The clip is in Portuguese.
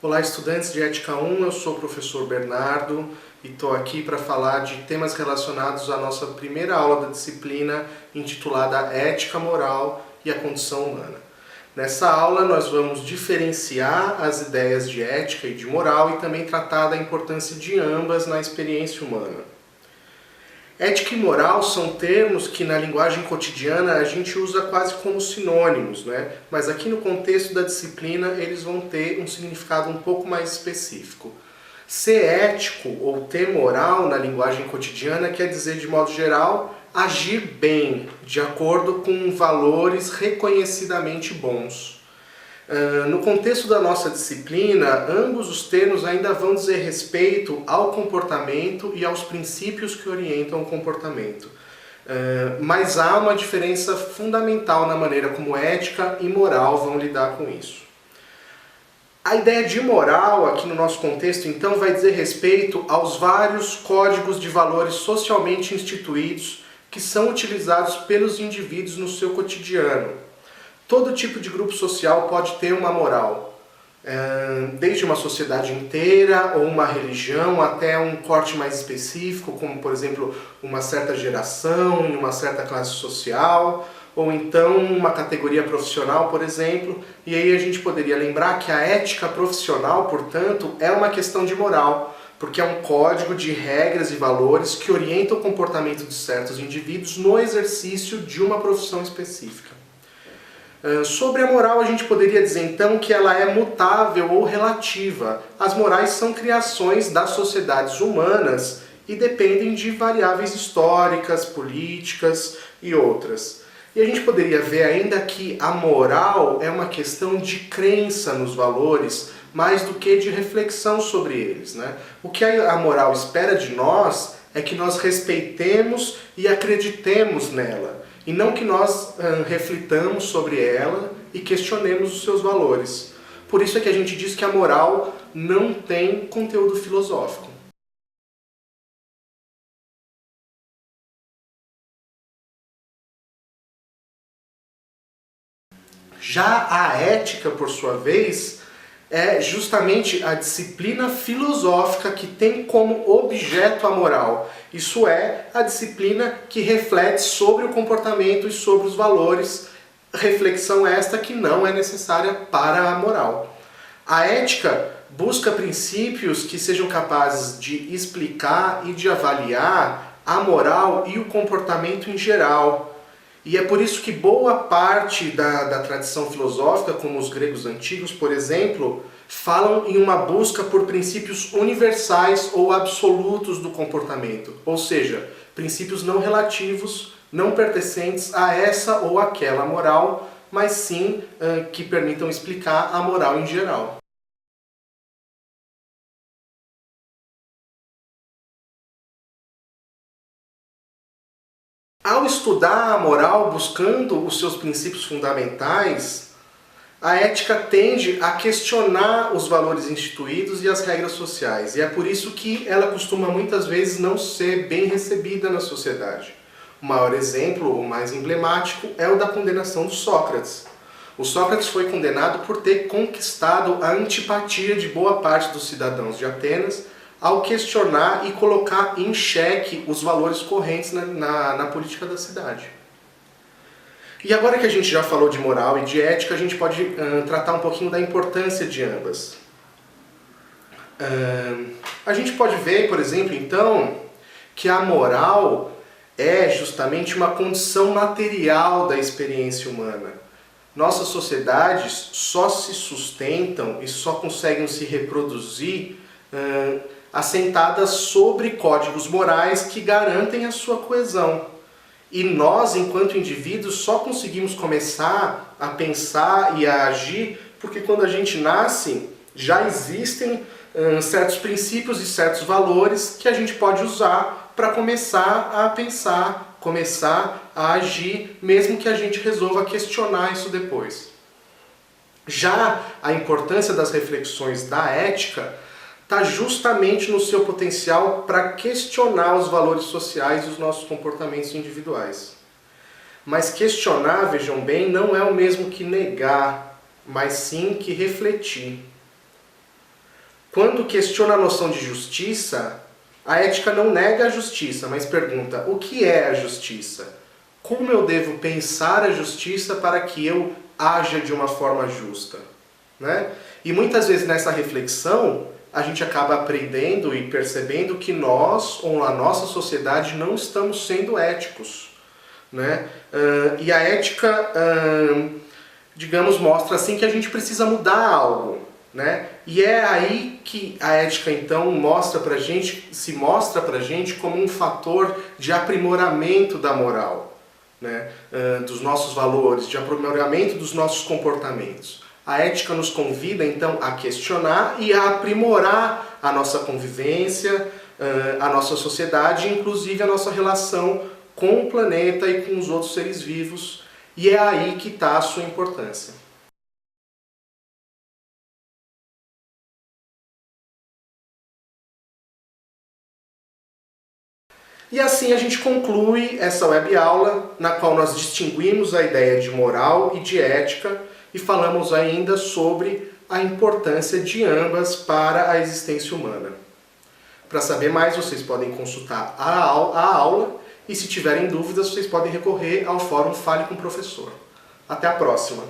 Olá, estudantes de Ética 1, eu sou o professor Bernardo e estou aqui para falar de temas relacionados à nossa primeira aula da disciplina intitulada Ética Moral e a Condição Humana. Nessa aula nós vamos diferenciar as ideias de ética e de moral e também tratar da importância de ambas na experiência humana. Ética e moral são termos que na linguagem cotidiana a gente usa quase como sinônimos, né? Mas aqui no contexto da disciplina eles vão ter um significado um pouco mais específico. Ser ético ou ter moral na linguagem cotidiana quer dizer, de modo geral, agir bem, de acordo com valores reconhecidamente bons. No contexto da nossa disciplina, ambos os termos ainda vão dizer respeito ao comportamento e aos princípios que orientam o comportamento. Mas há uma diferença fundamental na maneira como ética e moral vão lidar com isso. A ideia de moral aqui no nosso contexto, então, vai dizer respeito aos vários códigos de valores socialmente instituídos que são utilizados pelos indivíduos no seu cotidiano. Todo tipo de grupo social pode ter uma moral, desde uma sociedade inteira ou uma religião até um corte mais específico, como por exemplo uma certa geração, uma certa classe social, ou então uma categoria profissional, por exemplo. E aí a gente poderia lembrar que a ética profissional, portanto, é uma questão de moral, porque é um código de regras e valores que orienta o comportamento de certos indivíduos no exercício de uma profissão específica. Sobre a moral, a gente poderia dizer então que ela é mutável ou relativa. As morais são criações das sociedades humanas e dependem de variáveis históricas, políticas e outras. E a gente poderia ver ainda que a moral é uma questão de crença nos valores, mais do que de reflexão sobre eles, né? O que a moral espera de nós é que nós respeitemos e acreditemos nela, e não que nós reflitamos sobre ela e questionemos os seus valores. Por isso é que a gente diz que a moral não tem conteúdo filosófico. Já a ética, por sua vez, é justamente a disciplina filosófica que tem como objeto a moral. Isso é, a disciplina que reflete sobre o comportamento e sobre os valores, reflexão esta que não é necessária para a moral. A ética busca princípios que sejam capazes de explicar e de avaliar a moral e o comportamento em geral. E é por isso que boa parte da tradição filosófica, como os gregos antigos, por exemplo, falam em uma busca por princípios universais ou absolutos do comportamento, ou seja, princípios não relativos, não pertencentes a essa ou aquela moral, mas sim que permitam explicar a moral em geral. Ao estudar a moral buscando os seus princípios fundamentais, a ética tende a questionar os valores instituídos e as regras sociais. E é por isso que ela costuma muitas vezes não ser bem recebida na sociedade. O maior exemplo, o mais emblemático, é o da condenação de Sócrates. O Sócrates foi condenado por ter conquistado a antipatia de boa parte dos cidadãos de Atenas ao questionar e colocar em xeque os valores correntes na política da cidade. E agora que a gente já falou de moral e de ética, a gente pode tratar um pouquinho da importância de ambas. A gente pode ver, por exemplo, então, que a moral é justamente uma condição material da experiência humana. Nossas sociedades só se sustentam e só conseguem se reproduzir assentadas sobre códigos morais que garantem a sua coesão. E nós, enquanto indivíduos, só conseguimos começar a pensar e a agir porque quando a gente nasce já existem certos princípios e certos valores que a gente pode usar para começar a pensar, começar a agir, mesmo que a gente resolva questionar isso depois. Já a importância das reflexões da ética está justamente no seu potencial para questionar os valores sociais e os nossos comportamentos individuais. Mas questionar, vejam bem, não é o mesmo que negar, mas sim que refletir. quando questiona a noção de justiça, a ética não nega a justiça, mas pergunta: o que é a justiça? Como eu devo pensar a justiça para que eu haja de uma forma justa? Né? E muitas vezes nessa reflexão, a gente acaba aprendendo e percebendo que nós, ou a nossa sociedade, não estamos sendo éticos. Né? E a ética, digamos, mostra assim que a gente precisa mudar algo. Né? E é aí que a ética então se mostra pra gente como um fator de aprimoramento da moral, né? Dos nossos valores, de aprimoramento dos nossos comportamentos. A ética nos convida então a questionar e a aprimorar a nossa convivência, a nossa sociedade, inclusive a nossa relação com o planeta e com os outros seres vivos, e é aí que está a sua importância. E assim a gente conclui essa web-aula, na qual nós distinguimos a ideia de moral e de ética e falamos ainda sobre a importância de ambas para a existência humana. Para saber mais, vocês podem consultar a aula e se tiverem dúvidas, vocês podem recorrer ao Fórum Fale com o Professor. Até a próxima!